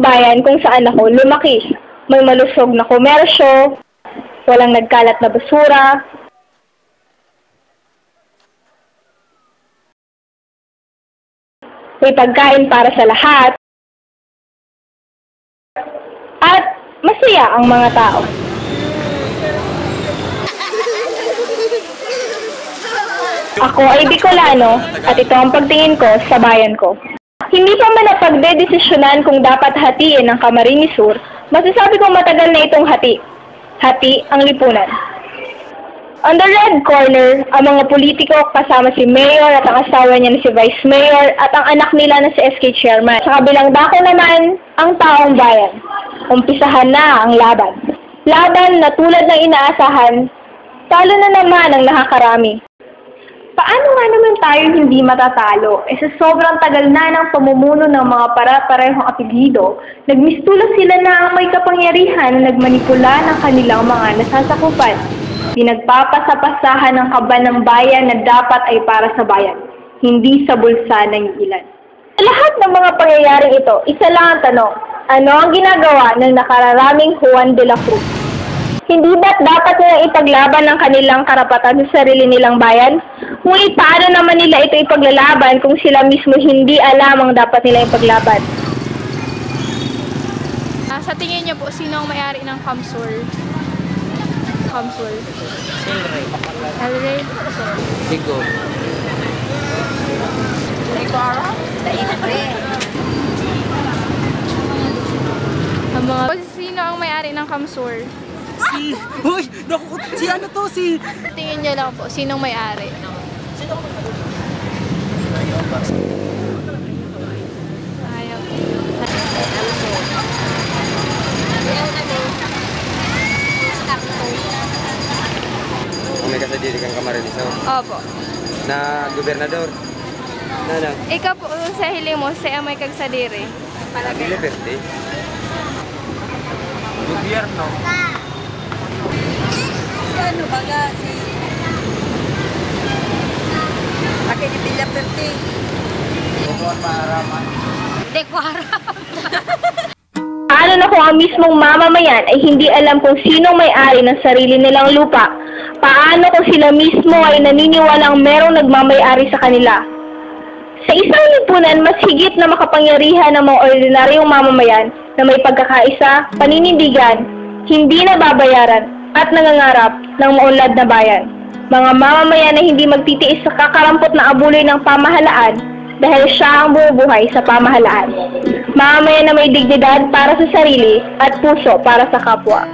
taong bayan kung saan ako lumaki. May malusog na komersyo, walang nagkalat na basura, may pagkain para sa lahat, at masaya ang mga tao. Ako ay Bicolano at ito ang pagtingin ko sa bayan ko. Hindi pa man napagdedesisyonan kung dapat hatiin ang Camarines Sur, masasabi kong matagal na itong hati. Hati ang lipunan. On the red corner, ang mga politiko kasama si Mayor at ang asawa niya na si Vice Mayor at ang anak nila na si SK Chairman. Sa kabilang dako naman, ang taong bayan. Umpisahan na ang laban. Laban na tulad ng inaasahan, talo na naman ang nakakarami. Paano nga naman tayo hindi matatalo? Sa sobrang tagal na ng pamumuno ng mga para-parehong apelyido, nagmistulas sila na ang may kapangyarihan na nagmanipula ng kanilang mga nasasakupan. Pinagpapasapasahan ng kaban ng bayan na dapat ay para sa bayan, hindi sa bulsa ng ilan. Sa lahat ng mga pangyayaring ito, isa lang ang tanong, ano ang ginagawa ng nakararaming Juan de la Cruz? Hindi ba't dapat nilang ipaglaban ang kanilang karapatan sa sarili nilang bayan? Ngunit paano naman nila ito ipaglalaban kung sila mismo hindi alam ang dapat nila ipaglaban? Sa tingin niyo po, sino ang may-ari ng Camsur? Camsur? Elray. Elray? Bigo. Siguro? Daifre. Ang mga... Sino ang may-ari ng Camsur? Uy! Naku, si ano to? Si... Tingin niyo lang po, sinong may-ari? Ayaw. May kasadiri kang Camarines Sur Opo. na gobernador. Na. Ikaw po sa hiling mo, sa may kagsadiri. Dili birthday. Gobyerno. Ano baga si... Akin ni Villa Perte. Dekwara. Paano na kung ang mismong mamamayan ay hindi alam kung sinong may-ari ng sarili nilang lupa? Paano kung sila mismo ay naniniwalang merong nagmamay-ari sa kanila? Sa isang lipunan, mas higit na makapangyarihan ng mga ordinaryong mamamayan na may pagkakaisa, paninindigan, hindi nababayaran, at nangangarap ng maunlad na bayan. Mga mamamayan na hindi magtitiis sa kakarampot na abuloy ng pamahalaan dahil siya ang bumubuhay sa pamahalaan. Mamamayan na may dignidad para sa sarili at puso para sa kapwa.